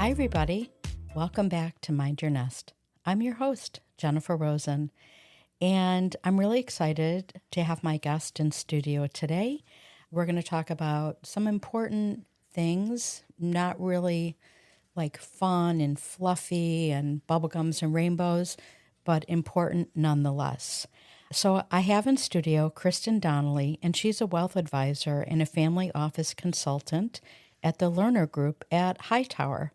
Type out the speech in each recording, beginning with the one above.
Hi, everybody. Welcome back to Mind Your Nest. I'm your host, Jennifer Rosen, and I'm really excited to have my guest in studio today. We're going to talk about some important things, not really like fun and fluffy and bubblegums and rainbows, but important nonetheless. So I have in studio Kristin Donnelley, and she's a wealth advisor and a family office consultant at the Learner Group at Hightower.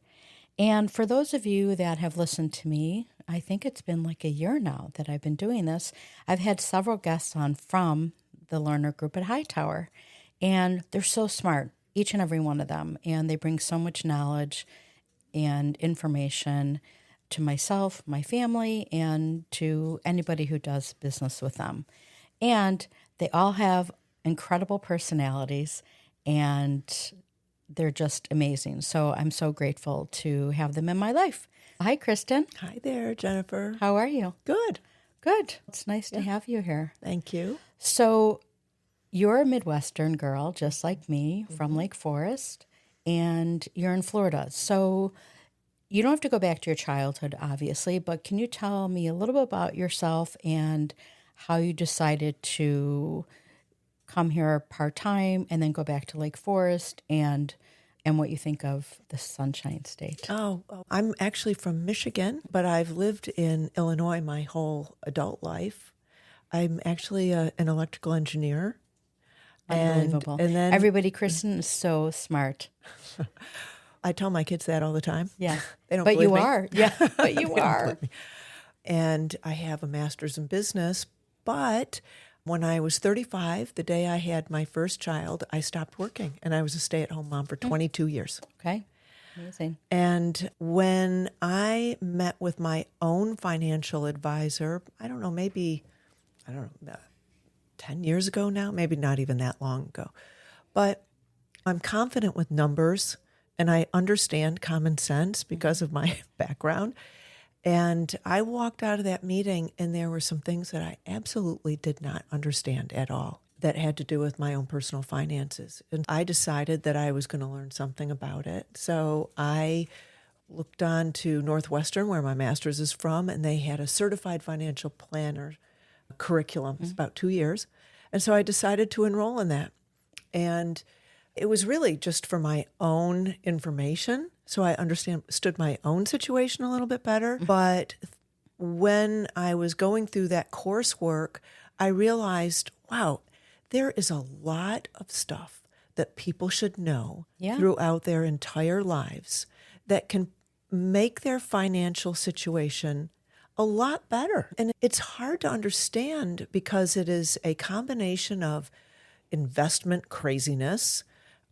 And for those of you that have listened to me, I think it's been like a year now that I've been doing this. I've had several guests on from the Learner Group at Hightower, and they're so smart, each and every one of them, and they bring so much knowledge and information to myself, my family, and to anybody who does business with them. And they all have incredible personalities, and they're just amazing. So I'm so grateful to have them in my life. Hi, Kristin. Hi there, Jennifer. How are you? Good. Good. It's nice to have you here. Thank you. So you're a Midwestern girl, just like me, from Lake Forest, and you're in Florida. So you don't have to go back to your childhood, obviously, but can you tell me a little bit about yourself and how you decided to come here part-time and then go back to Lake Forest and what you think of the Sunshine State? I'm actually from Michigan, but I've lived in Illinois my whole adult life. I'm actually an electrical engineer. Unbelievable. And then Everybody, Kristin is so smart. I tell my kids that all the time. Yeah. They don't But believe you me. are. Yeah, but you They don't are. believe me. And I have a master's in business, but when I was 35, the day I had my first child, I stopped working, and I was a stay-at-home mom for 22 years. Okay. Amazing. And when I met with my own financial advisor, I don't know, 10 years ago now, maybe not even that long ago. But I'm confident with numbers, and I understand common sense because of my background. And I walked out of that meeting, and there were some things that I absolutely did not understand at all that had to do with my own personal finances. And I decided that I was going to learn something about it. So I looked on to Northwestern, where my master's is from, and they had a certified financial planner curriculum. It's about 2 years. And so I decided to enroll in that. And it was really just for my own information, so I understood my own situation a little bit better. But when I was going through that coursework, I realized, wow, there is a lot of stuff that people should know throughout their entire lives that can make their financial situation a lot better. And it's hard to understand because it is a combination of investment craziness,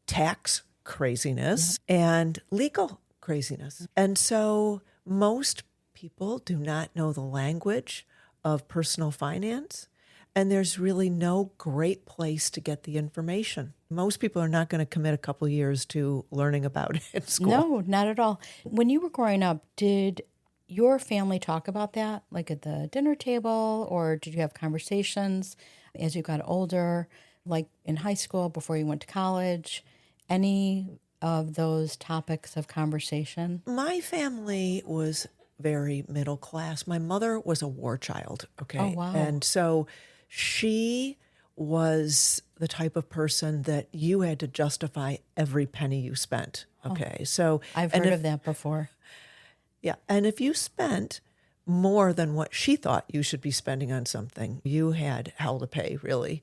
tax craziness, and legal craziness. And so most people do not know the language of personal finance, and there's really no great place to get the information. Most people are not going to commit a couple of years to learning about it in school. No, not at all. When you were growing up, did your family talk about that, like at the dinner table, or did you have conversations as you got older, like in high school, before you went to college? Any of those topics of conversation? My family was very middle class. My mother was a war child, okay? Oh, wow. And so she was the type of person that you had to justify every penny you spent, okay? So I've heard of that before. Yeah, and if you spent more than what she thought you should be spending on something, you had hell to pay, really.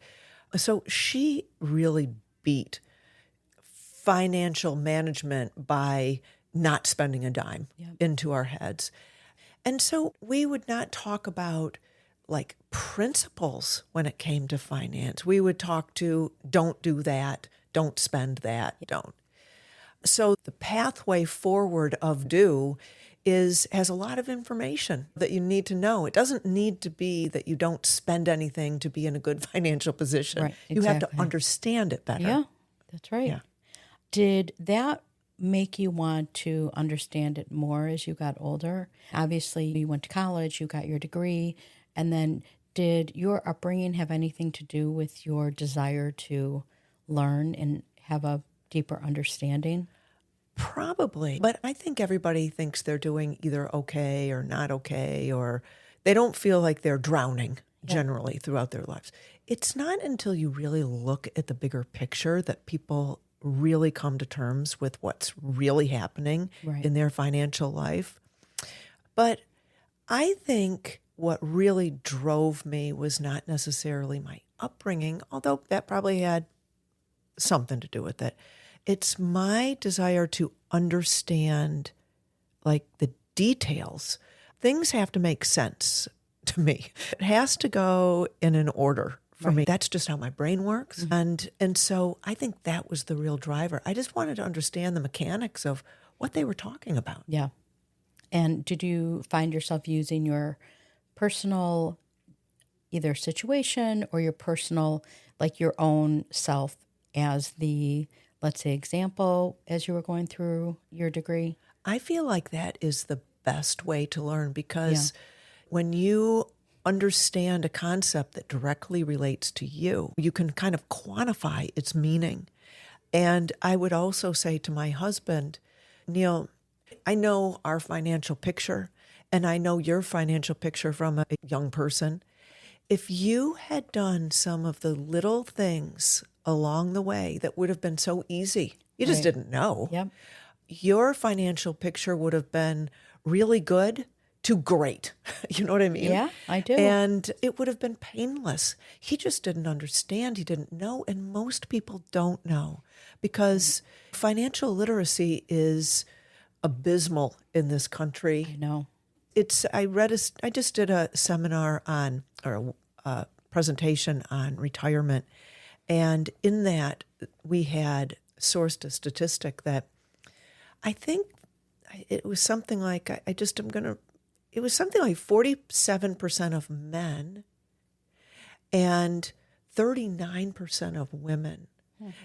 So she really beat financial management by not spending a dime into our heads. And so we would not talk about like principles when it came to finance. We would talk to don't do that, don't spend that, don't. So the pathway forward of do has a lot of information that you need to know. It doesn't need to be that you don't spend anything to be in a good financial position. Right, You have to exactly. understand it better. Yeah, that's right. Yeah. Did that make you want to understand it more as you got older? Obviously, you went to college, you got your degree, and then did your upbringing have anything to do with your desire to learn and have a deeper understanding? Probably. But I think everybody thinks they're doing either okay or not okay, or they don't feel like they're drowning generally throughout their lives. It's not until you really look at the bigger picture that people really come to terms with what's really happening Right. in their financial life. But I think what really drove me was not necessarily my upbringing, although that probably had something to do with it. It's my desire to understand like the details. Things have to make sense to me. It has to go in an order for me. That's just how my brain works. And so I think that was the real driver. I just wanted to understand the mechanics of what they were talking about. Yeah. And did you find yourself using your personal either situation or your personal, like your own self as the, let's say, example as you were going through your degree? I feel like that is the best way to learn because when you understand a concept that directly relates to you, you can kind of quantify its meaning. And I would also say to my husband, Neil, I know our financial picture and I know your financial picture from a young person. If you had done some of the little things along the way that would have been so easy, you just didn't know. Yep. Your financial picture would have been really good to great. You know what I mean? Yeah, I do. And it would have been painless. He just didn't understand. He didn't know. And most people don't know because financial literacy is abysmal in this country. I know. I just did a seminar on, or a presentation on retirement. And in that, we had sourced a statistic that I think it was something like, it was something like 47% of men and 39% of women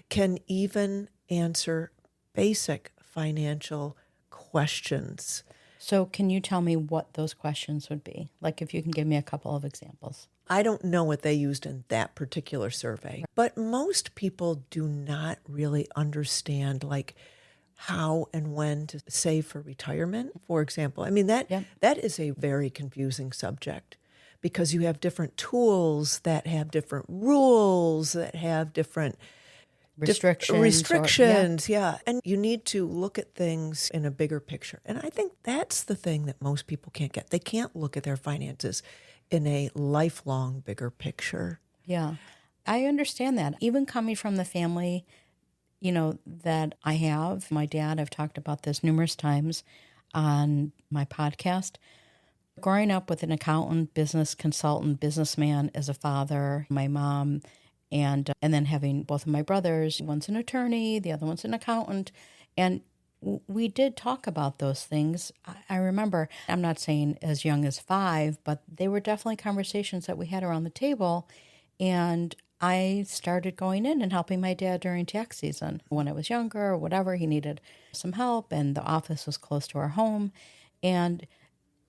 can even answer basic financial questions. So can you tell me what those questions would be? Like if you can give me a couple of examples. I don't know what they used in that particular survey, but most people do not really understand like how and when to save for retirement, for example. I mean, that is a very confusing subject because you have different tools that have different rules, that have different restrictions. And you need to look at things in a bigger picture. And I think that's the thing that most people can't get. They can't look at their finances in a lifelong bigger picture. Yeah, I understand that. Even coming from the family, you know, that I have, my dad, I've talked about this numerous times on my podcast. Growing up with an accountant, business consultant, businessman as a father, my mom, and then having both of my brothers, one's an attorney, the other one's an accountant, and we did talk about those things. I remember, I'm not saying as young as 5, but they were definitely conversations that we had around the table. And I started going in and helping my dad during tax season. When I was younger or whatever, he needed some help and the office was close to our home. And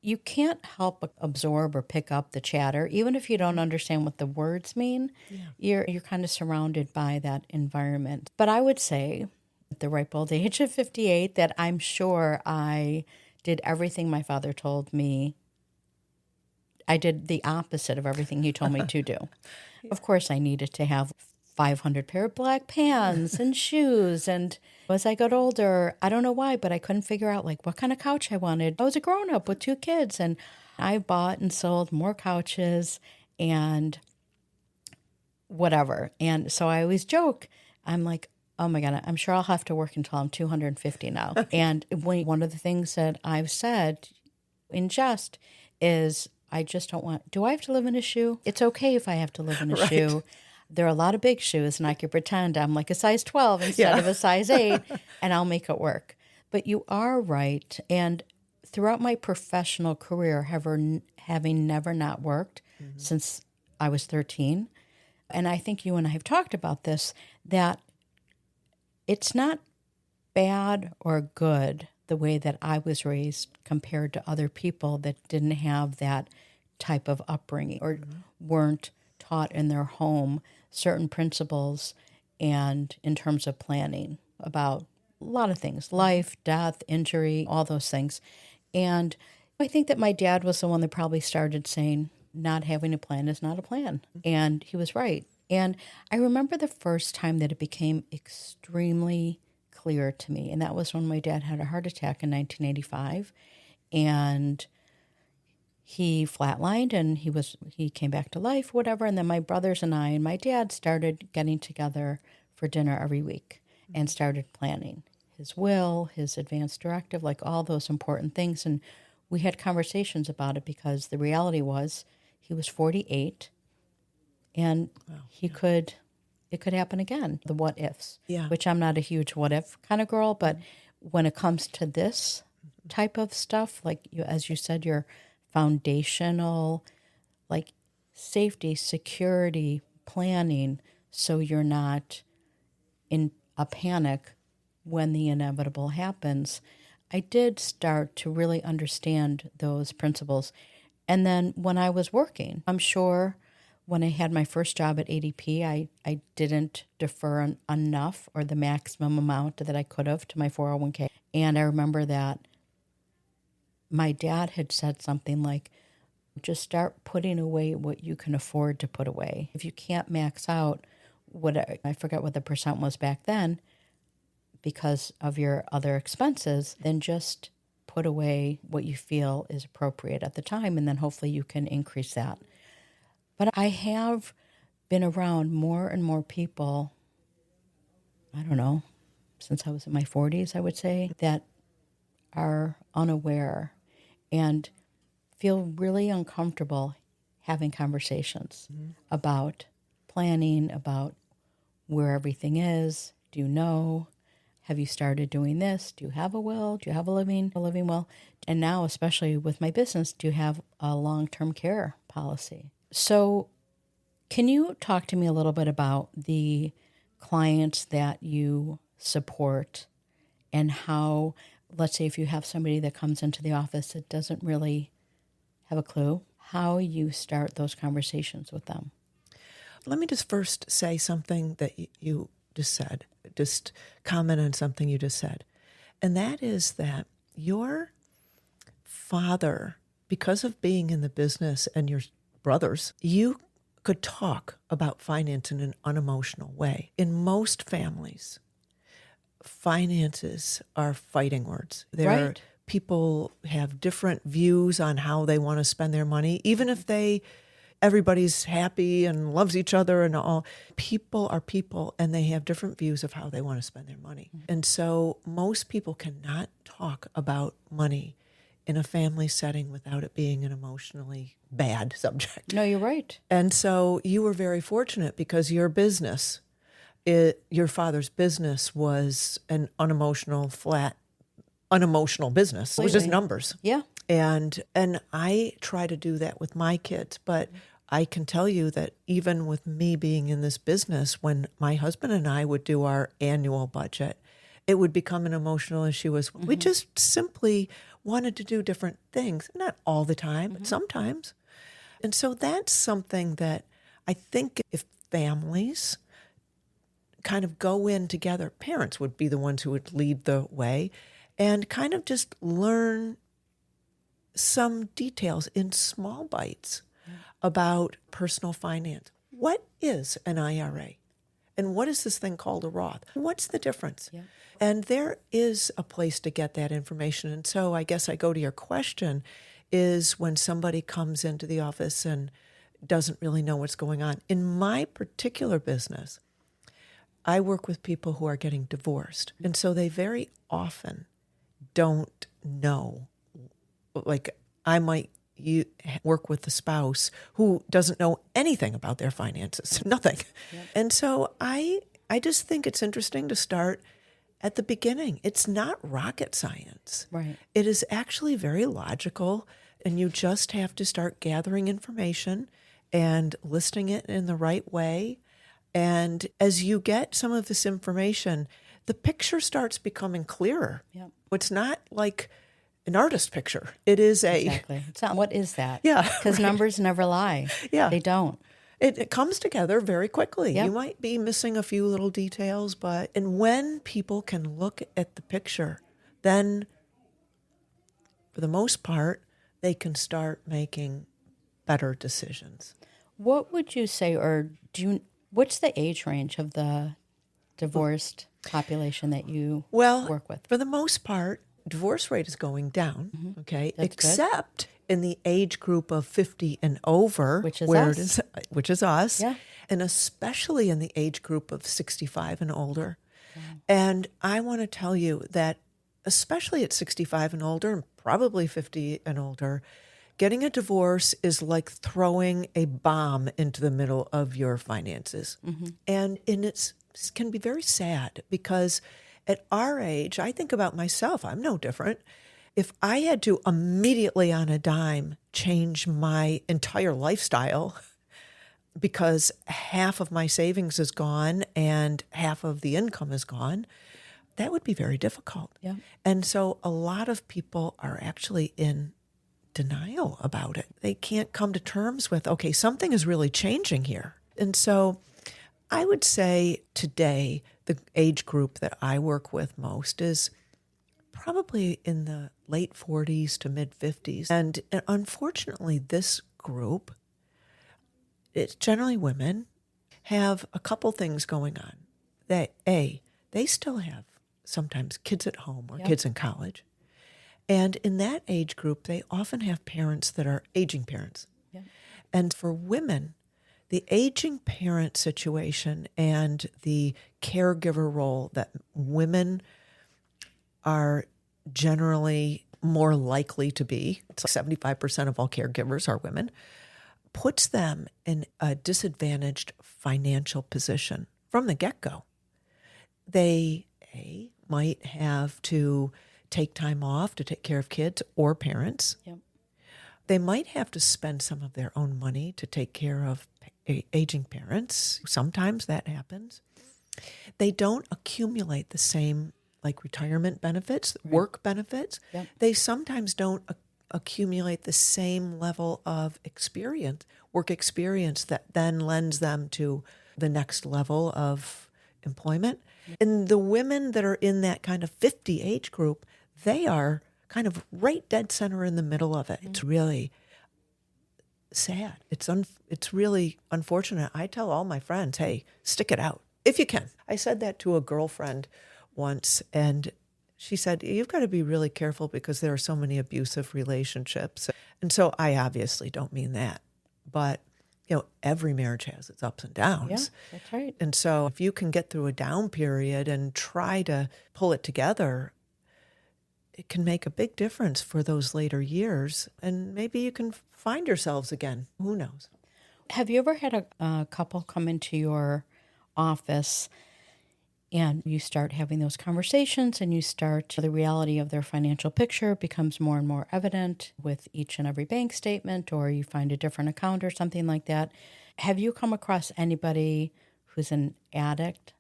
you can't help but absorb or pick up the chatter, even if you don't understand what the words mean. You're kind of surrounded by that environment. But I would say at the ripe old age of 58 that I'm sure I did everything my father told me. I did the opposite of everything he told me to do. Of course, I needed to have 500 pair of black pants and shoes. And as I got older, I don't know why, but I couldn't figure out like what kind of couch I wanted. I was a grown-up with 2 kids, and I bought and sold more couches and whatever. And so I always joke, I'm like, oh my God, I'm sure I'll have to work until I'm 250 now. And one of the things that I've said in jest is, I just don't want, do I have to live in a shoe? It's okay if I have to live in a shoe. There are a lot of big shoes, and I could pretend I'm like a size 12 instead of a size 8, and I'll make it work. But you are right. And throughout my professional career, having never not worked since I was 13, and I think you and I have talked about this, that it's not bad or good the way that I was raised compared to other people that didn't have that type of upbringing or weren't taught in their home certain principles and in terms of planning about a lot of things, life, death, injury, all those things. And I think that my dad was the one that probably started saying, not having a plan is not a plan. And he was right. And I remember the first time that it became extremely clear to me. And that was when my dad had a heart attack in 1985. And he flatlined and he came back to life, whatever. And then my brothers and I and my dad started getting together for dinner every week and started planning his will, his advance directive, like all those important things. And we had conversations about it because the reality was he was 48 and it could happen again. The what ifs, which I'm not a huge what if kind of girl, but when it comes to this type of stuff, like as you said, your foundational, like safety, security, planning, so you're not in a panic when the inevitable happens. I did start to really understand those principles. And then when I was working, I'm sure when I had my first job at ADP, I didn't defer enough or the maximum amount that I could have to my 401k. And I remember that my dad had said something like, just start putting away what you can afford to put away. If you can't max out I forget what the percent was back then, because of your other expenses, then just put away what you feel is appropriate at the time, and then hopefully you can increase that. But I have been around more and more people, I don't know, since I was in my 40s, I would say, that are unaware and feel really uncomfortable having conversations about planning, about where everything is. Do you know? Have you started doing this? Do you have a will? Do you have a living will? And now, especially with my business, do you have a long-term care policy? So can you talk to me a little bit about the clients that you support and how, let's say if you have somebody that comes into the office that doesn't really have a clue, how you start those conversations with them? Let me just first say something that you just said, just comment on something you just said. And that is that your father, because of being in the business and your brothers, you could talk about finance in an unemotional way. In most families, finances are fighting words. Right. People have different views on how they want to spend their money, even if everybody's happy and loves each other and all. People are people, and they have different views of how they want to spend their money. And so most people cannot talk about money in a family setting without it being an emotionally bad subject. No, you're right. And so you were very fortunate because your business, your father's business was an unemotional business. It was just numbers. Yeah. And I try to do that with my kids, but I can tell you that even with me being in this business, when my husband and I would do our annual budget, it would become an emotional issue we just simply wanted to do different things. Not all the time, but sometimes. And so that's something that I think if families kind of go in together, parents would be the ones who would lead the way and kind of just learn some details in small bites about personal finance. What is an IRA? And what is this thing called a Roth? What's the difference? Yeah. And there is a place to get that information. And so I guess I go to your question is when somebody comes into the office and doesn't really know what's going on. In my particular business, I work with people who are getting divorced. And so they very often don't know. Like I might work with a spouse who doesn't know anything about their finances, nothing. Yep. And so I just think it's interesting to start at the beginning. It's not rocket science. Right. It is actually very logical, and you just have to start gathering information and listing it in the right way. And as you get some of this information, the picture starts becoming clearer. Yep. It's not like an artist picture. It is Exactly. It's not, what is that? Yeah. Because numbers never lie. Yeah. They don't. It comes together very quickly. Yep. You might be missing a few little details, and when people can look at the picture, then for the most part, they can start making better decisions. What would you say, or what's the age range of the divorced population that you work with? For the most part, divorce rate is going down, okay? That's Except in the age group of 50 and over, which is us. Yeah. And especially in the age group of 65 and older. And I want to tell you that especially at 65 and older, and probably 50 and older, getting a divorce is like throwing a bomb into the middle of your finances. And it can be very sad because at our age, I think about myself, I'm no different. If I had to immediately on a dime change my entire lifestyle because half of my savings is gone and half of the income is gone, that would be very difficult. Yeah. And so a lot of people are actually in denial about it. They can't come to terms with, okay, something is really changing here. And so I would say today, the age group that I work with most is probably in the late 40s to mid 50s. And unfortunately, this group, it's generally women, have a couple things going on. They still have sometimes kids at home or kids in college. And in that age group, they often have parents that are aging parents. Yeah. And for women, the aging parent situation and the caregiver role that women are generally more likely to be, it's like 75% of all caregivers are women, puts them in a disadvantaged financial position from the get-go. They might have to take time off to take care of kids or parents. Yep. They might have to spend some of their own money to take care of aging parents. Sometimes that happens. They don't accumulate the same like retirement benefits, work benefits. Yep. They sometimes don't accumulate the same level of work experience that then lends them to the next level of employment. And the women that are in that kind of 50 age group, they are kind of right dead center in the middle of it. It's really sad. It's really unfortunate. I tell all my friends, hey, stick it out if you can. I said that to a girlfriend once, and she said, you've got to be really careful because there are so many abusive relationships. And so I obviously don't mean that, but every marriage has its ups and downs. Yeah, that's right. And so if you can get through a down period and try to pull it together, it can make a big difference for those later years. And maybe you can find yourselves again. Who knows? Have you ever had a couple come into your office and you start having those conversations and the reality of their financial picture becomes more and more evident with each and every bank statement, or you find a different account or something like that? Have you come across anybody who's an addict,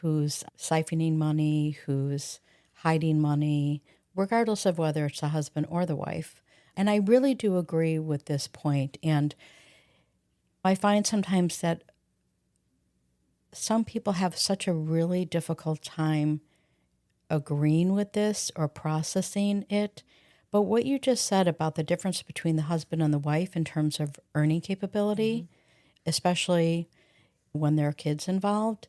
who's siphoning money, who's hiding money, regardless of whether it's the husband or the wife? And I really do agree with this point. And I find sometimes that some people have such a really difficult time agreeing with this or processing it. But what you just said about the difference between the husband and the wife in terms of earning capability, especially when there are kids involved,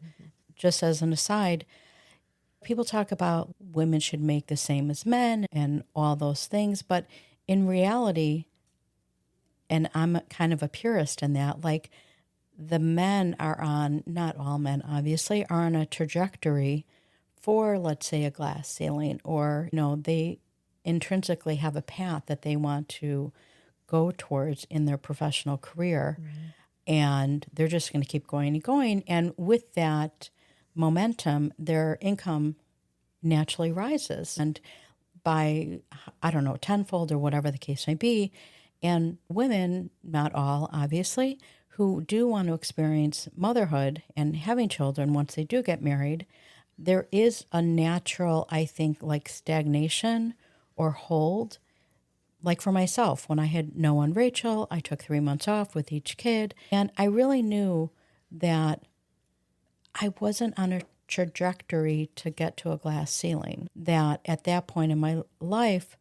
just as an aside, people talk about women should make the same as men and all those things. But in reality, and I'm kind of a purist in that, like, the men are on, not all men obviously, are on a trajectory for, let's say, a glass ceiling, or, they intrinsically have a path that they want to go towards in their professional career. And they're just going to keep going and going. And with that momentum, their income naturally rises. And by, tenfold or whatever the case may be. And women, not all, obviously, who do want to experience motherhood and having children once they do get married, there is a natural, I think, like stagnation or hold like for myself, when I had no one Rachel, I took 3 months off with each kid. And I really knew that I wasn't on a trajectory to get to a glass ceiling. That at that point in my life,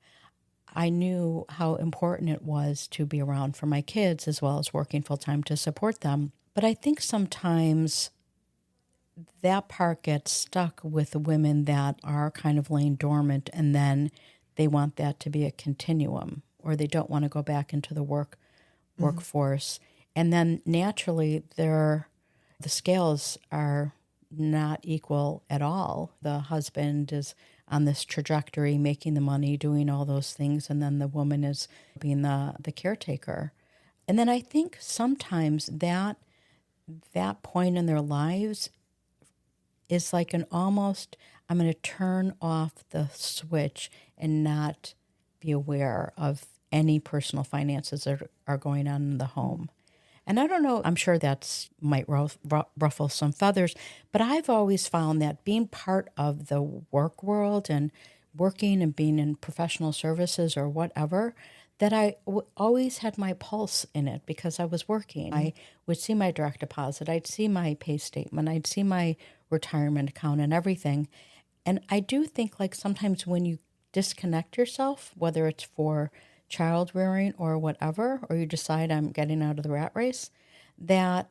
I knew how important it was to be around for my kids as well as working full time to support them. But I think sometimes that part gets stuck with the women that are kind of laying dormant, and then they want that to be a continuum, or they don't want to go back into the workforce. And then naturally the scales are not equal at all. The husband is on this trajectory, making the money, doing all those things, and then the woman is being the caretaker. And then I think sometimes that point in their lives is like an almost, I'm going to turn off the switch and not be aware of any personal finances that are going on in the home. And I don't know, I'm sure that's might ruffle some feathers, but I've always found that being part of the work world and working and being in professional services or whatever, that I always had my pulse in it because I was working. I would see my direct deposit, I'd see my pay statement, I'd see my retirement account and everything. And I do think like sometimes when you disconnect yourself, whether it's for child rearing or whatever, or you decide I'm getting out of the rat race, that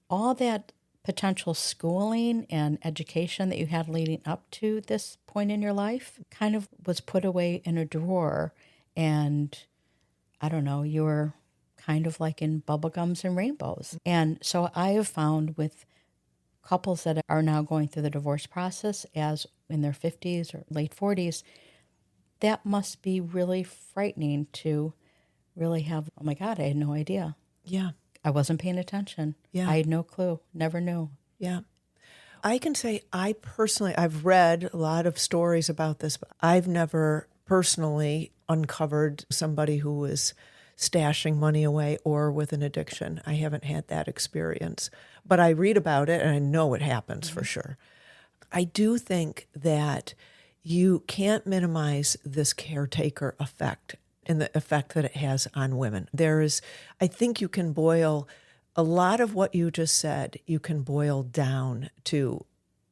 all that potential schooling and education that you had leading up to this point in your life kind of was put away in a drawer. And I don't know, you were kind of like in bubblegums and rainbows. And so I have found with couples that are now going through the divorce process as in their 50s or late 40s, that must be really frightening to really have, oh my God, I had no idea. Yeah. I wasn't paying attention. Yeah. I had no clue, never knew. Yeah. I can say I've read a lot of stories about this, but I've never personally uncovered somebody who was stashing money away or with an addiction. I haven't had that experience, but I read about it and I know it happens for sure. I do think that you can't minimize this caretaker effect and the effect that it has on women. I think you can boil a lot of what you just said, you can boil down to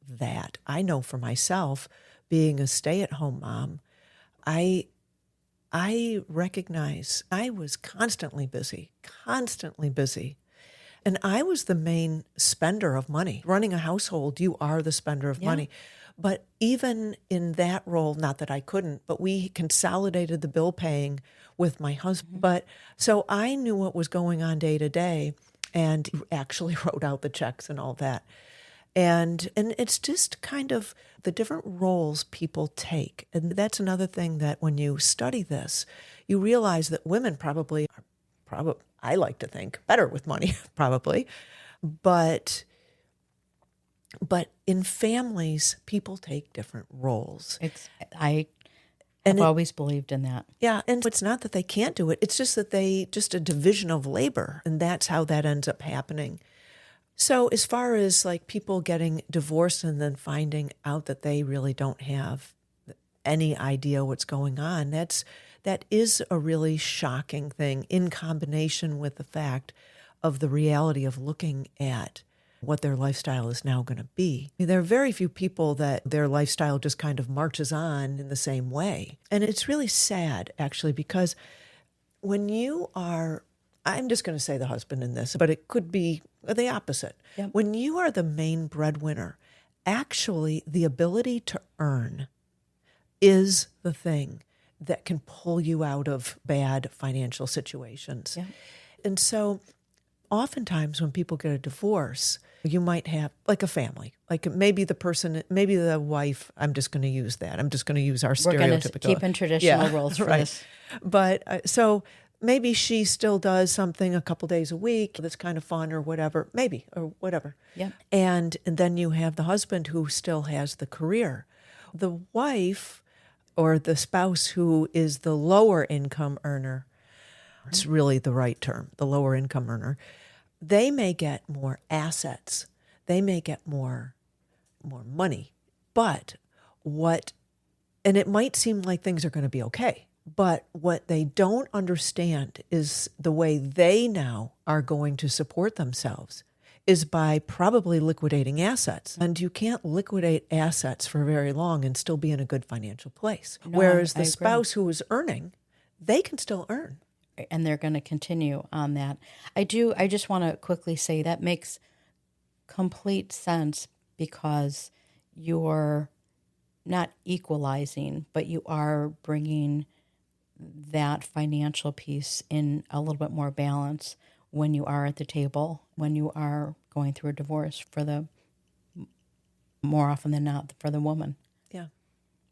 that. I know for myself, being a stay-at-home mom, I recognize I was constantly busy. And I was the main spender of money. Running a household, you are the spender of money. But even in that role, not that I couldn't, but we consolidated the bill paying with my husband. But so I knew what was going on day to day and actually wrote out the checks and all that. And it's just kind of the different roles people take. And that's another thing that when you study this, you realize that women probably are, I like to think, better with money, probably. But in families, people take different roles. I've always believed in that. Yeah, and it's not that they can't do it. It's just that just a division of labor, and that's how that ends up happening. So as far as like people getting divorced and then finding out that they really don't have any idea what's going on, that is a really shocking thing in combination with the fact of the reality of looking at what their lifestyle is now going to be. I mean, there are very few people that their lifestyle just kind of marches on in the same way. And it's really sad, actually, because when you are, I'm just going to say the husband in this, but it could be the opposite. Yep. When you are the main breadwinner, actually the ability to earn is the thing that can pull you out of bad financial situations. Yep. And so oftentimes when people get a divorce, you might have like a family, like maybe the wife, I'm just going to use that. I'm just going to use our stereotypical. We're going to keep in traditional roles for this. But so maybe she still does something a couple days a week that's kind of fun or whatever, maybe, or whatever. Yeah. And then you have the husband who still has the career. The wife or the spouse who is the lower income earner, it's really the right term, the lower income earner, they may get more assets. They may get more money. And it might seem like things are going to be okay. But what they don't understand is the way they now are going to support themselves is by probably liquidating assets. And you can't liquidate assets for very long and still be in a good financial place. No, Whereas I the agree. spouse who is earning, they can still earn. And they're going to continue on that. I just want to quickly say that makes complete sense because you're not equalizing, but you are bringing that financial piece in a little bit more balance when you are at the table, when you are going through a divorce more often than not for the woman. Yeah.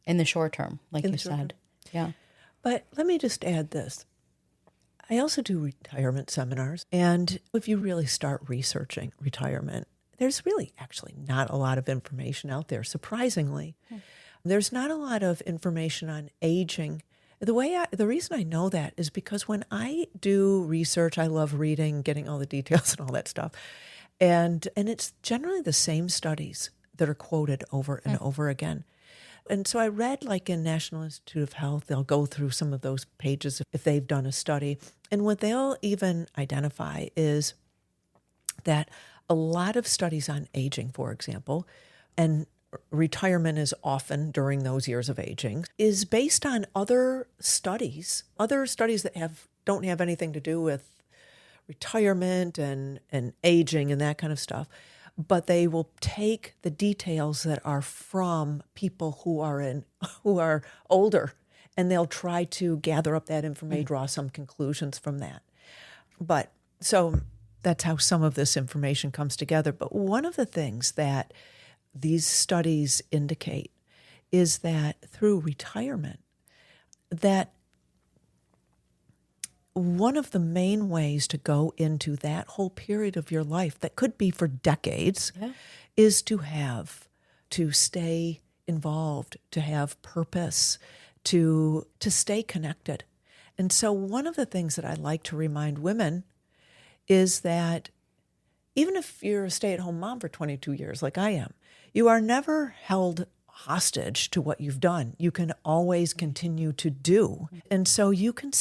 In the short term, like In you the short said. term. Yeah. But let me just add this. I also do retirement seminars. And if you really start researching retirement, there's really actually not a lot of information out there, surprisingly. There's not a lot of information on aging. The reason I know that is because when I do research, I love reading, getting all the details and all that stuff. And it's generally the same studies that are quoted over and over again. And so I read, like in National Institute of Health, they'll go through some of those pages if they've done a study. And what they'll even identify is that a lot of studies on aging, for example, and retirement is often during those years of aging, is based on other studies that don't have anything to do with retirement and aging and that kind of stuff. But they will take the details that are from people who are older, and they'll try to gather up that information, draw some conclusions from that. But so that's how some of this information comes together. But one of the things that these studies indicate is that through retirement, that one of the main ways to go into that whole period of your life that could be for decades is to stay involved, to have purpose, to stay connected. And so one of the things that I like to remind women is that even if you're a stay-at-home mom for 22 years like I am, you are never held hostage to what you've done. You can always continue to do. And so you can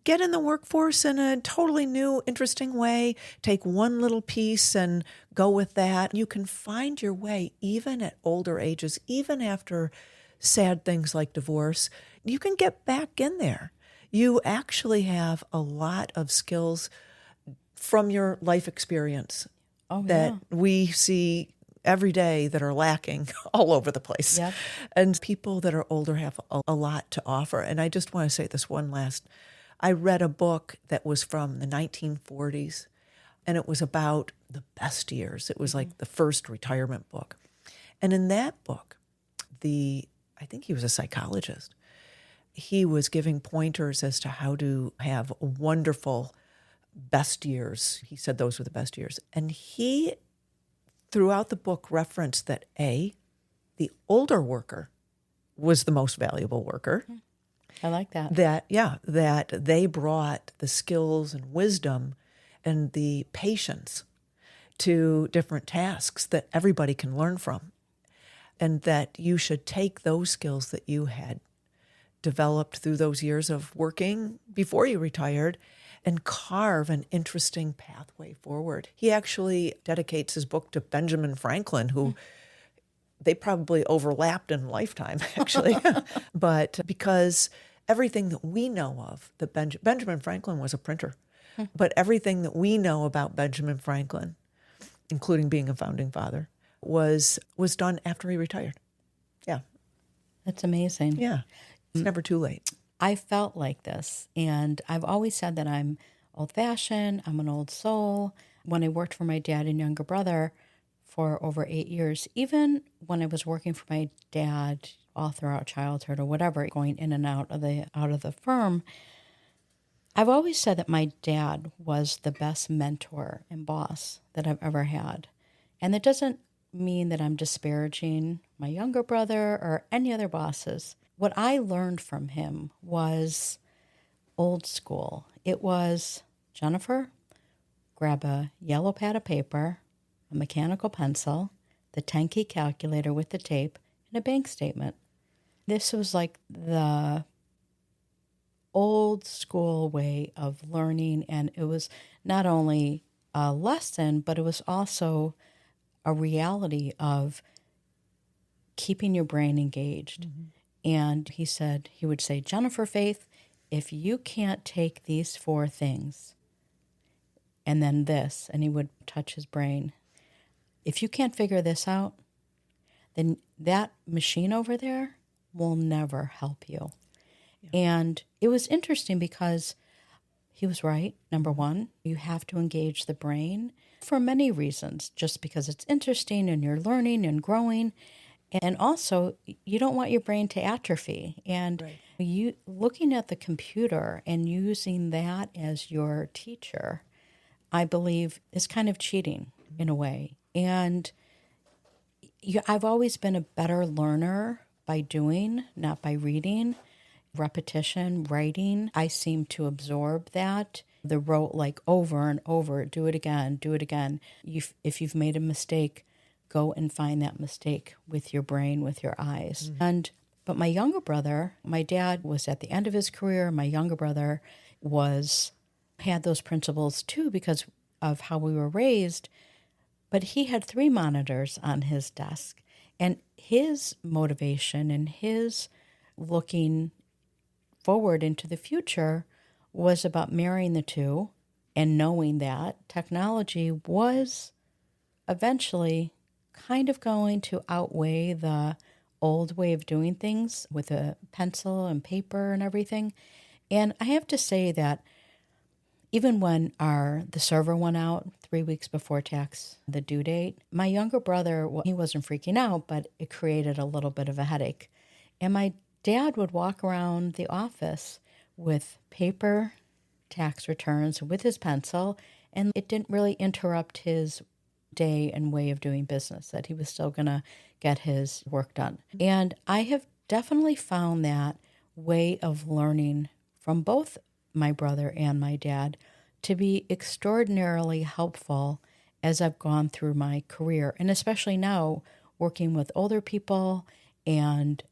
get in the workforce in a totally new, interesting way, take one little piece and go with that. You can find your way even at older ages, even after sad things like divorce. You can get back in there. You actually have a lot of skills from your life experience that we see every day that are lacking all over the place. Yep. And people that are older have a lot to offer. And I just want to say this I read a book that was from the 1940s, and it was about the best years. It was like the first retirement book. And in that book, I think he was a psychologist. He was giving pointers as to how to have wonderful best years. He said those were the best years. And he, throughout the book, referenced that the older worker was the most valuable worker. I like that. That they brought the skills and wisdom and the patience to different tasks that everybody can learn from. And that you should take those skills that you had developed through those years of working before you retired and carve an interesting pathway forward. He actually dedicates his book to Benjamin Franklin, who they probably overlapped in lifetime, actually. But because everything that we know of, Benjamin Franklin was a printer, but everything that we know about Benjamin Franklin, including being a founding father, was done after he retired. Yeah. That's amazing. Yeah. It's never too late. I felt like this, and I've always said that I'm old-fashioned, I'm an old soul. When I worked for my dad and younger brother for over 8 years, even when I was working for my dad all throughout childhood or whatever, going in and out of the firm, I've always said that my dad was the best mentor and boss that I've ever had. And that doesn't mean that I'm disparaging my younger brother or any other bosses. What I learned from him was old school. It was, Jennifer, grab a yellow pad of paper, a mechanical pencil, the 10-key calculator with the tape, and a bank statement. this was like the old school way of learning. And it was not only a lesson, but it was also a reality of keeping your brain engaged. And he said, he would say, Jennifer Faith, if you can't take these 4 things and then this, and he would touch his brain, if you can't figure this out, then that machine over there will never help you. Yeah. And it was interesting because he was right. Number one, you have to engage the brain for many reasons, just because it's interesting and you're learning and growing. And also, you don't want your brain to atrophy. And you looking at the computer and using that as your teacher, I believe, is kind of cheating in a way. And I've always been a better learner by doing, not by reading. Repetition, writing, I seem to absorb that. The rote, like over and over, do it again, do it again. If you've made a mistake, go and find that mistake with your brain, with your eyes. But my younger brother, my dad was at the end of his career. My younger brother had those principles too because of how we were raised. But he had 3 monitors on his desk. And his motivation and his looking forward into the future was about marrying the 2 and knowing that technology was eventually kind of going to outweigh the old way of doing things with a pencil and paper and everything. And I have to say that even when the server went out 3 weeks before the due date, my younger brother, he wasn't freaking out, but it created a little bit of a headache. And my dad would walk around the office with paper tax returns with his pencil, and it didn't really interrupt his day and way of doing business, that he was still going to get his work done. And I have definitely found that way of learning from both my brother and my dad to be extraordinarily helpful as I've gone through my career, and especially now working with older people and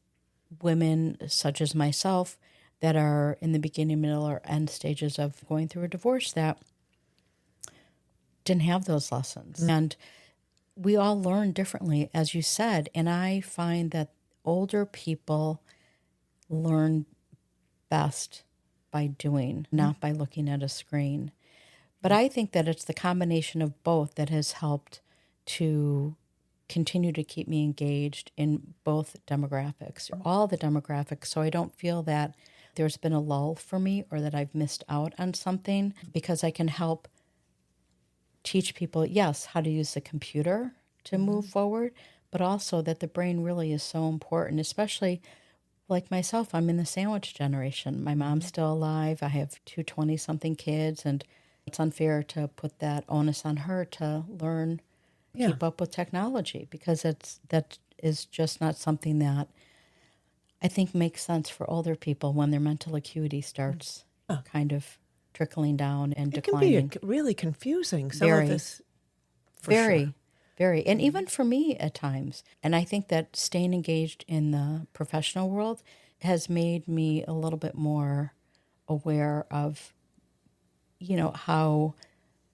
women such as myself that are in the beginning, middle, or end stages of going through a divorce that didn't have those lessons. And we all learn differently, as you said, and I find that older people learn best by doing, not by looking at a screen. But I think that it's the combination of both that has helped to continue to keep me engaged in both demographics, or all the demographics, so I don't feel that there's been a lull for me or that I've missed out on something, because I can help teach people, yes, how to use the computer to move forward, but also that the brain really is so important, especially like myself. I'm in the sandwich generation. My mom's still alive. I have 2 20-something kids, and it's unfair to put that onus on her to learn, keep up with technology, because that is just not something that I think makes sense for older people when their mental acuity starts kind of trickling down and declining. It can be really confusing, some of this, for sure. Very. And even for me at times. And I think that staying engaged in the professional world has made me a little bit more aware of, how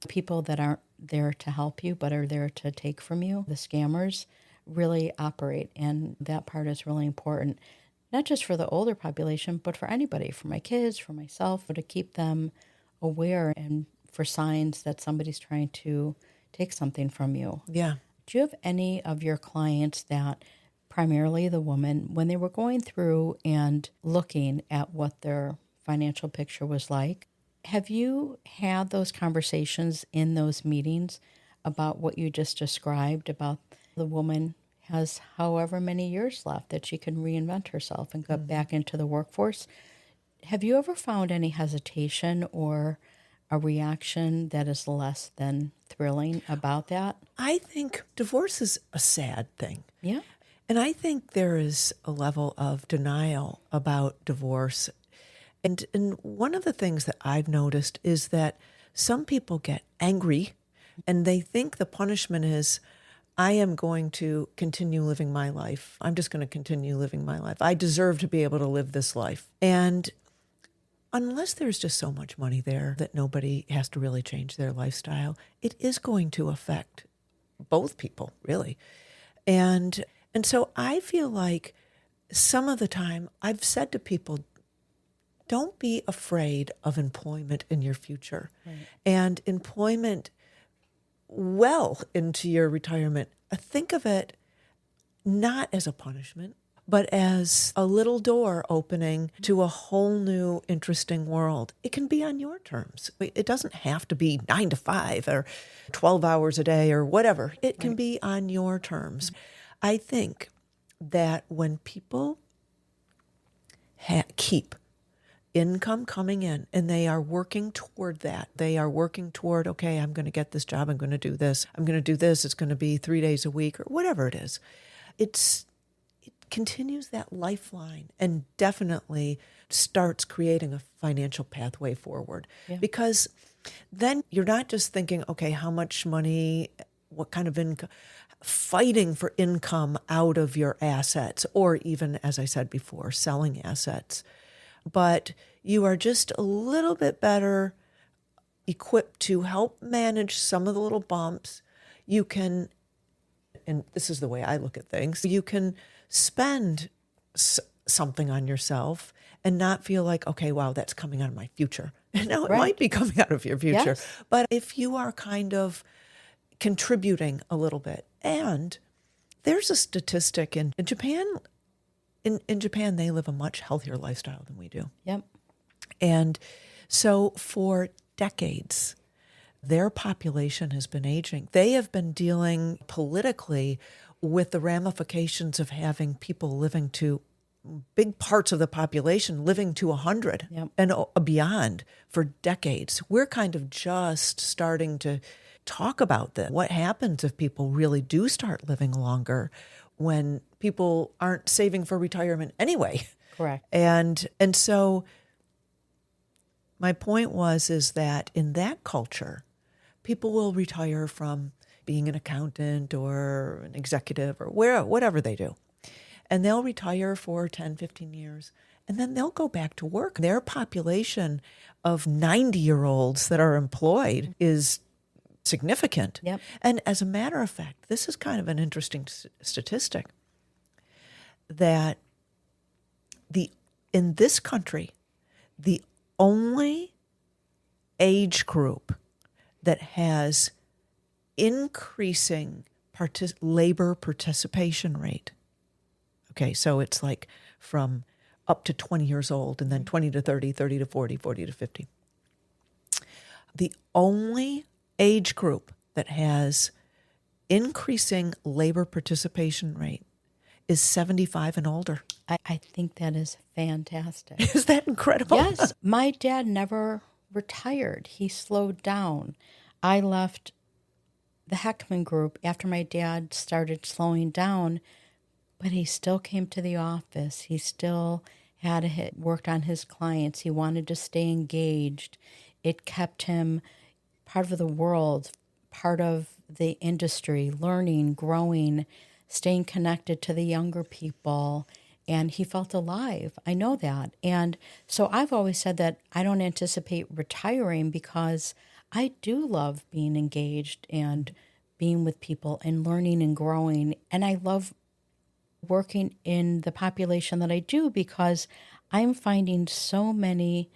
people that aren't there to help you but are there to take from you, the scammers, really operate. And that part is really important, not just for the older population, but for anybody, for my kids, for myself, to keep them aware and for signs that somebody's trying to take something from you. Yeah. Do you have any of your clients that, primarily the woman, when they were going through and looking at what their financial picture was like, have you had those conversations in those meetings about what you just described, about the woman has however many years left that she can reinvent herself and get back into the workforce? Have you ever found any hesitation or a reaction that is less than thrilling about that? I think divorce is a sad thing. Yeah. And I think there is a level of denial about divorce. And one of the things that I've noticed is that some people get angry and they think the punishment is I am going to continue living my life. I'm just going to continue living my life. I deserve to be able to live this life. And unless there's just so much money there that nobody has to really change their lifestyle, it is going to affect both people, really. And so I feel like some of the time I've said to people, don't be afraid of employment in your future. Right. And employment well into your retirement. Think of it not as a punishment, but as a little door opening to a whole new interesting world. It can be on your terms. It doesn't have to be 9 to 5 or 12 hours a day or whatever. It can be on your terms. I think that when people keep income coming in and they are working toward that, they are working toward, okay, I'm going to get this job, I'm going to do this, I'm going to do this, it's going to be 3 days a week or whatever it is. It continues that lifeline and definitely starts creating a financial pathway forward. Yeah. Because then you're not just thinking, okay, how much money, what kind of income, fighting for income out of your assets, or even, as I said before, selling assets. But you are just a little bit better equipped to help manage some of the little bumps. You can, and this is the way I look at things, you can spend something on yourself and not feel like, okay, wow, that's coming out of my future. No, it might be coming out of your future. Yes. But if you are kind of contributing a little bit, and there's a statistic in Japan. In Japan, they live a much healthier lifestyle than we do. Yep. And so for decades, their population has been aging. They have been dealing politically with the ramifications of having people living to, big parts of the population living to 100 and beyond for decades. We're kind of just starting to talk about this. What happens if people really do start living longer when people aren't saving for retirement anyway? Correct. And so my point is that in that culture, people will retire from being an accountant or an executive or whatever they do. And they'll retire for 10, 15 years, and then they'll go back to work. Their population of 90-year-olds that are employed is significant. Yep. And as a matter of fact, this is kind of an interesting statistic, that in this country, the only age group that has increasing labor participation rate. Okay, so it's like from up to 20 years old, and then 20 to 30, 30 to 40, 40 to 50. The only age group that has increasing labor participation rate is 75 and older. I think that is fantastic. Is that incredible? Yes. My dad never retired. He slowed down. I left the Heckman Group after my dad started slowing down, but he still came to the office. He still worked on his clients. He wanted to stay engaged. It kept him part of the world, part of the industry, learning, growing, staying connected to the younger people, and he felt alive. I know that. And so I've always said that I don't anticipate retiring because I do love being engaged and being with people and learning and growing. And I love working in the population that I do because I'm finding so many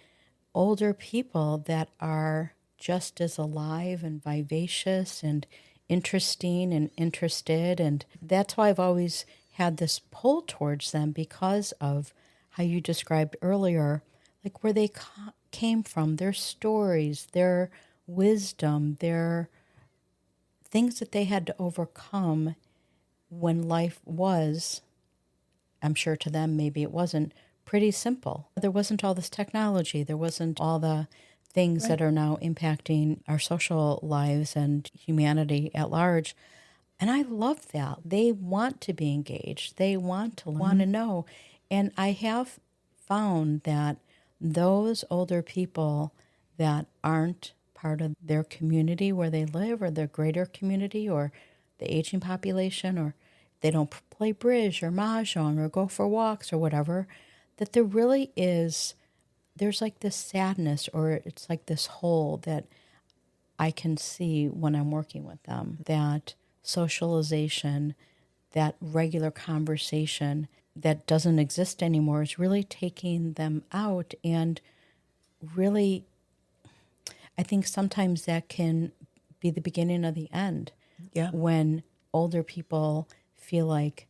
older people that are just as alive and vivacious and interesting and interested. And that's why I've always had this pull towards them, because of how you described earlier, like where they came from, their stories, their wisdom, their things that they had to overcome when life was, I'm sure to them maybe it wasn't, pretty simple. There wasn't all this technology. There wasn't all the things that are now impacting our social lives and humanity at large. And I love that. They want to be engaged. They want to know. And I have found that those older people that aren't part of their community where they live, or their greater community, or the aging population, or they don't play bridge or mahjong or go for walks or whatever, that there really is, there's like this sadness, or it's like this hole that I can see when I'm working with them, that socialization, that regular conversation that doesn't exist anymore is really taking them out. And really, I think sometimes that can be the beginning of the end. Yeah. When older people feel like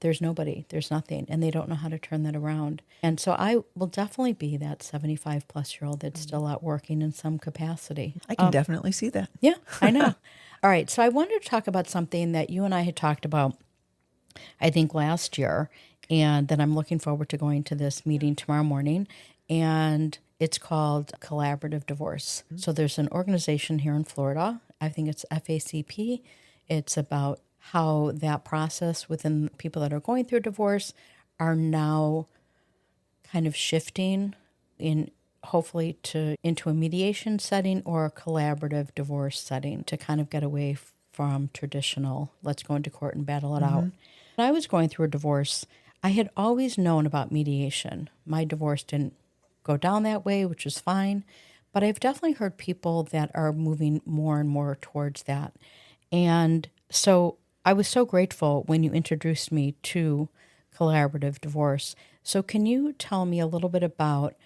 there's nobody, there's nothing, and they don't know how to turn that around. And so I will definitely be that 75 plus year old that's still out working in some capacity. I can definitely see that. Yeah, I know. All right. So I wanted to talk about something that you and I had talked about, I think, last year, and that I'm looking forward to going to this meeting tomorrow morning. And it's called Collaborative Divorce. Mm-hmm. So there's an organization here in Florida. I think it's FACP. It's about how that process within people that are going through divorce are now kind of shifting in, hopefully, into a mediation setting or a collaborative divorce setting to kind of get away from traditional, let's go into court and battle it out. When I was going through a divorce, I had always known about mediation. My divorce didn't go down that way, which is fine, but I've definitely heard people that are moving more and more towards that. And so I was so grateful when you introduced me to collaborative divorce. So can you tell me a little bit about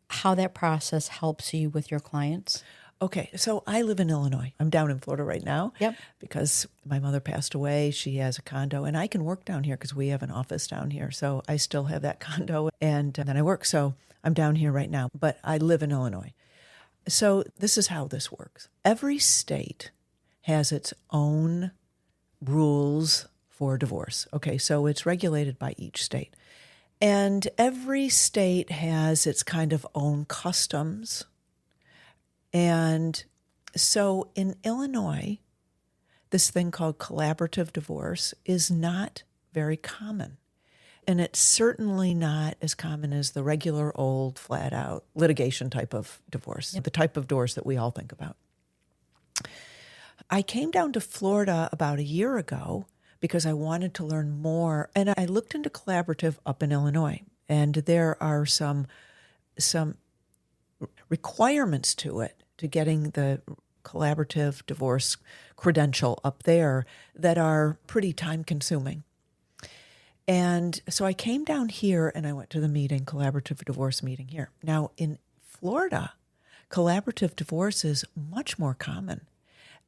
how that process helps you with your clients? Okay, so I live in Illinois. I'm down in Florida right now. Yep. Because my mother passed away. She has a condo, and I can work down here because we have an office down here. So I still have that condo, and then I work. So I'm down here right now, but I live in Illinois. So this is how this works. Every state has its own rules for divorce. Okay, so it's regulated by each state. And every state has its kind of own customs. And so in Illinois, this thing called collaborative divorce is not very common. And it's certainly not as common as the regular old flat out litigation type of divorce, the type of divorce that we all think about. I came down to Florida about a year ago because I wanted to learn more. And I looked into collaborative up in Illinois. And there are some requirements to it, to getting the collaborative divorce credential up there, that are pretty time consuming. And so I came down here and I went to the meeting, collaborative divorce meeting here. Now in Florida, collaborative divorce is much more common.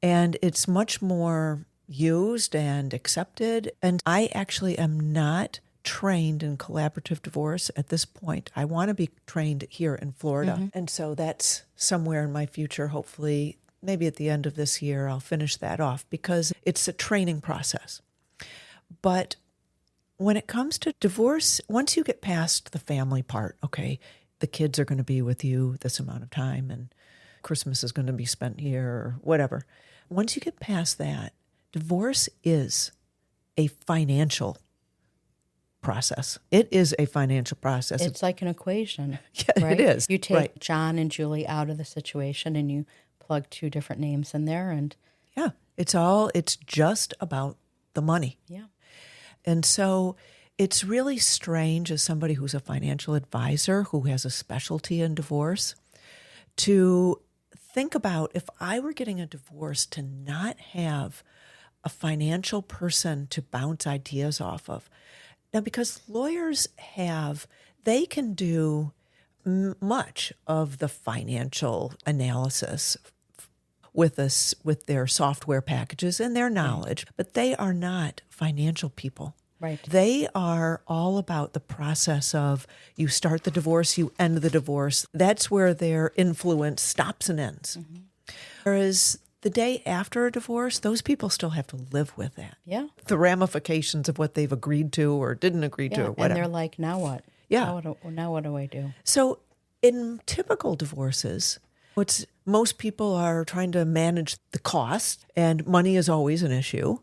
And it's much more used and accepted. And I actually am not trained in collaborative divorce at this point. I want to be trained here in Florida. Mm-hmm. And so that's somewhere in my future, hopefully, maybe at the end of this year, I'll finish that off because it's a training process. But when it comes to divorce, once you get past the family part, okay, the kids are going to be with you this amount of time and Christmas is going to be spent here or whatever. Once you get past that, divorce is a financial process. It is a financial process. It's like an equation. Yeah, right? It is. You take right. John and Julie out of the situation and you plug two different names in there, and yeah, it's just about the money. Yeah. And so it's really strange as somebody who's a financial advisor who has a specialty in divorce to think about, if I were getting a divorce, to not have a financial person to bounce ideas off of. Now, because lawyers they can do much of the financial analysis with their software packages and their knowledge, but they are not financial people. Right. They are all about the process of you start the divorce, you end the divorce. That's where their influence stops and ends. Mm-hmm. Whereas the day after a divorce, those people still have to live with that. Yeah. The ramifications of what they've agreed to or didn't agree to or whatever. And they're like, now what? Yeah. Now what do I do? So in typical divorces, most people are trying to manage the cost, and money is always an issue.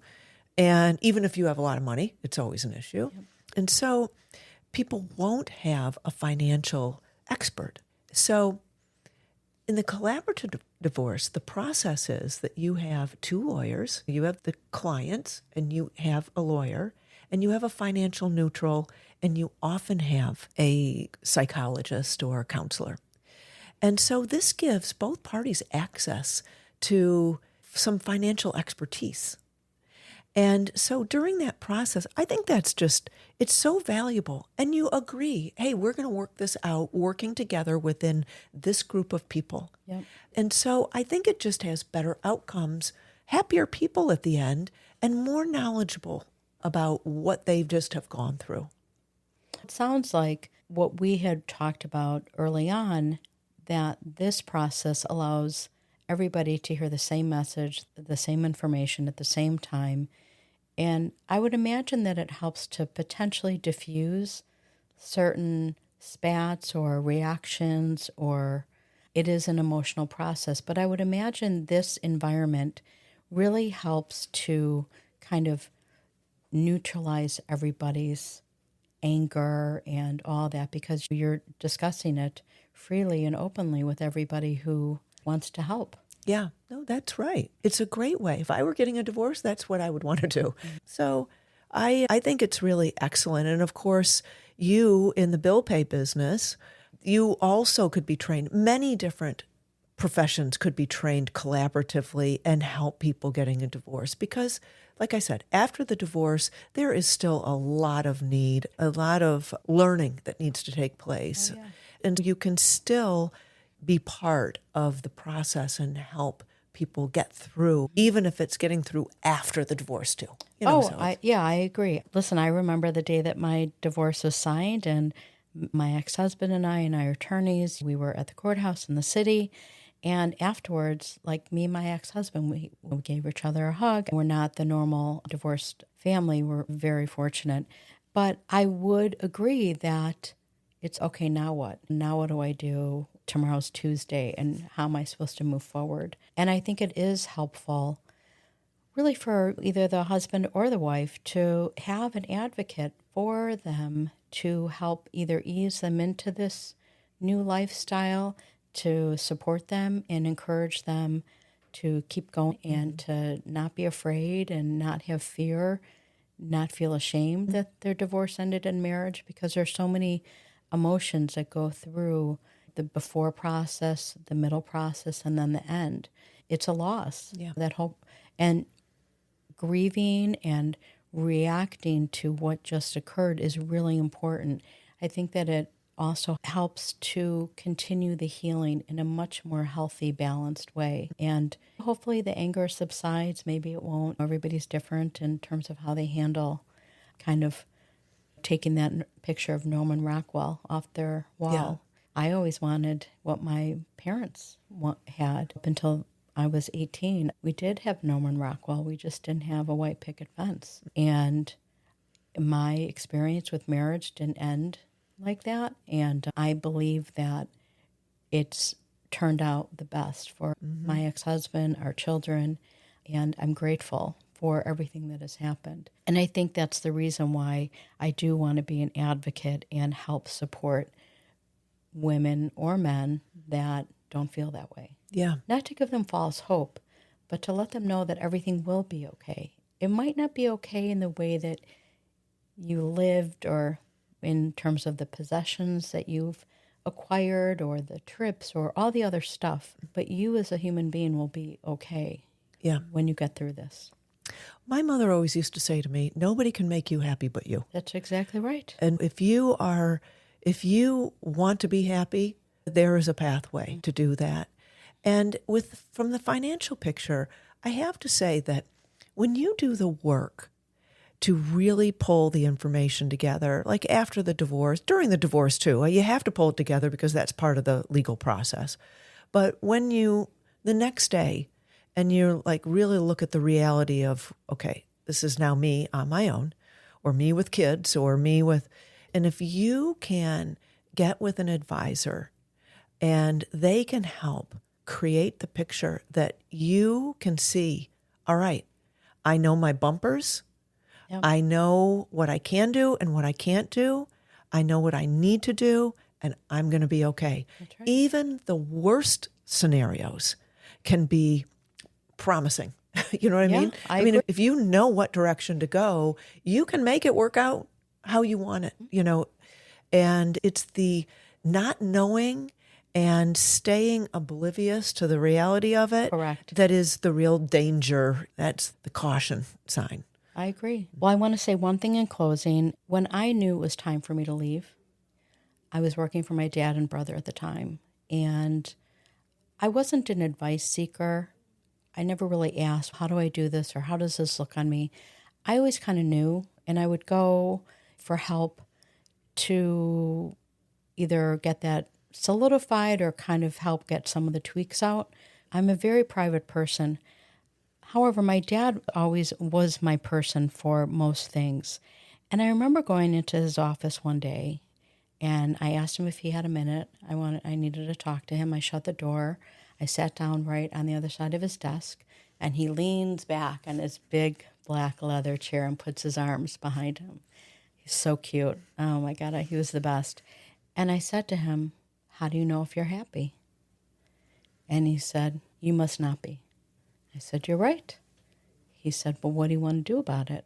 And even if you have a lot of money, it's always an issue. Yep. And so people won't have a financial expert. So In the collaborative divorce, the process is that you have two lawyers, you have the clients, and you have a lawyer, and you have a financial neutral, and you often have a psychologist or a counselor. And so this gives both parties access to some financial expertise. And so during that process, I think it's so valuable. And you agree, hey, we're going to work this out, working together within this group of people. Yep. And so I think it just has better outcomes, happier people at the end, and more knowledgeable about what they just have gone through. It sounds like what we had talked about early on, that this process allows everybody to hear the same message, the same information at the same time. And I would imagine that it helps to potentially diffuse certain spats or reactions, or it is an emotional process. But I would imagine this environment really helps to kind of neutralize everybody's anger and all that, because you're discussing it freely and openly with everybody who wants to help. Yeah, no, that's right. It's a great way. If I were getting a divorce, that's what I would want to do. So I think it's really excellent. And of course, you in the bill pay business, you also could be trained. Many different professions could be trained collaboratively and help people getting a divorce. Because, like I said, after the divorce, there is still a lot of need, a lot of learning that needs to take place. Oh, yeah. And you can still be part of the process and help people get through, even if it's getting through after the divorce too. I agree. Listen, I remember the day that my divorce was signed, and my ex-husband and I and our attorneys, we were at the courthouse in the city. And afterwards, like me and my ex-husband, we gave each other a hug. We're not the normal divorced family. We're very fortunate. But I would agree that it's okay, now what? Now what do I do? Tomorrow's Tuesday, and how am I supposed to move forward? And I think it is helpful, really, for either the husband or the wife to have an advocate for them to help either ease them into this new lifestyle, to support them and encourage them to keep going, and to not be afraid and not have fear, not feel ashamed that their divorce ended in marriage, because there's so many emotions that go through the before process, the middle process, and then the end. It's a loss. Yeah. That hope and grieving and reacting to what just occurred is really important. I think that it also helps to continue the healing in a much more healthy, balanced way. And hopefully the anger subsides. Maybe it won't. Everybody's different in terms of how they handle kind of taking that picture of Norman Rockwell off their wall. Yeah. I always wanted what my parents had up until I was 18. We did have Norman Rockwell. We just didn't have a white picket fence. And my experience with marriage didn't end like that. And I believe that it's turned out the best for my ex-husband, our children, and I'm grateful for everything that has happened. And I think that's the reason why I do want to be an advocate and help support women or men that don't feel that way. Yeah. Not to give them false hope, but to let them know that everything will be okay. It might not be okay in the way that you lived, or in terms of the possessions that you've acquired, or the trips, or all the other stuff, but you as a human being will be okay. Yeah. When you get through this. My mother always used to say to me, nobody can make you happy but you. That's exactly right. And if you want to be happy, there is a pathway to do that. And from the financial picture, I have to say that when you do the work to really pull the information together, like after the divorce, during the divorce too, you have to pull it together because that's part of the legal process. But when the next day, and you like really look at the reality of, okay, this is now me on my own, or me with kids, or and if you can get with an advisor and they can help create the picture that you can see, all right, I know my bumpers, yep. I know what I can do and what I can't do, I know what I need to do, and I'm going to be okay. That's right. Even the worst scenarios can be promising. You know what I Yeah, mean? I mean, agree. if you know what direction to go, you can make it work out how you want it, and it's the not knowing and staying oblivious to the reality of it Correct. that is the real danger. That's the caution sign. I agree. Well, I want to say one thing in closing. When I knew it was time for me to leave, I was working for my dad and brother at the time, and I wasn't an advice seeker. I never really asked, how do I do this or how does this look on me? I always kind of knew, and I would go for help to either get that solidified or kind of help get some of the tweaks out. I'm a very private person. However, my dad always was my person for most things. And I remember going into his office one day and I asked him if he had a minute. I needed to talk to him. I shut the door. I sat down right on the other side of his desk, and he leans back on his big black leather chair and puts his arms behind him. He's so cute. Oh my God, he was the best. And I said to him, how do you know if you're happy? And he said, you must not be. I said, you're right. He said, well, what do you want to do about it?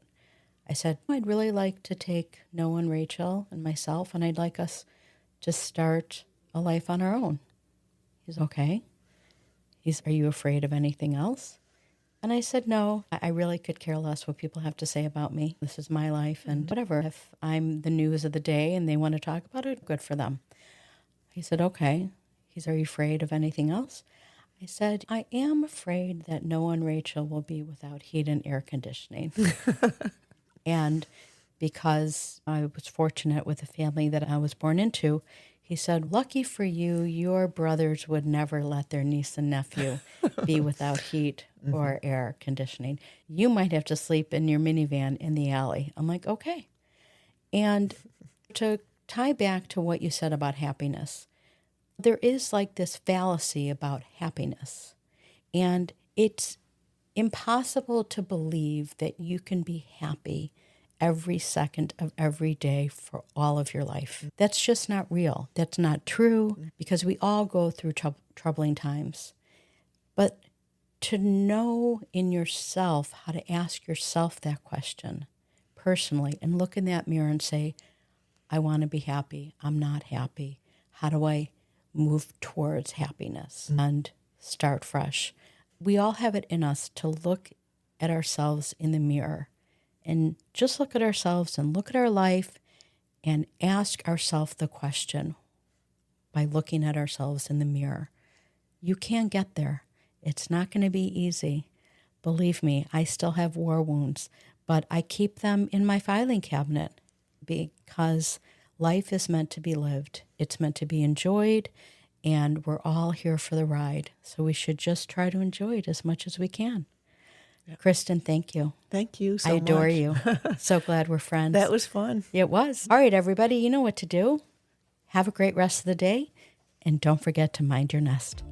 I said, I'd really like to take Noah and Rachel and myself, and I'd like us to start a life on our own. He's okay. Are you afraid of anything else? And I said, no, I really could care less what people have to say about me. This is my life, and whatever. If I'm the news of the day and they want to talk about it, good for them. He said, okay. Are you afraid of anything else? I said, I am afraid that Noah and Rachel will be without heat and air conditioning. And because I was fortunate with the family that I was born into, he said, lucky for you, your brothers would never let their niece and nephew be without heat or air conditioning. You might have to sleep in your minivan in the alley. I'm like, okay. And to tie back to what you said about happiness, there is like this fallacy about happiness. And it's impossible to believe that you can be happy every second of every day for all of your life. That's just not real. That's not true, because we all go through troubling times. But to know in yourself how to ask yourself that question personally and look in that mirror and say, I want to be happy. I'm not happy. How do I move towards happiness and start fresh? We all have it in us to look at ourselves in the mirror and just look at ourselves and look at our life and ask ourselves the question by looking at ourselves in the mirror. You can get there. It's not going to be easy. Believe me, I still have war wounds, but I keep them in my filing cabinet because life is meant to be lived. It's meant to be enjoyed, and we're all here for the ride. So we should just try to enjoy it as much as we can. Yep. Kristin, thank you. Thank you so much. I adore you. So glad we're friends. That was fun. It was. All right, everybody, you know what to do. Have a great rest of the day, and don't forget to mind your nest.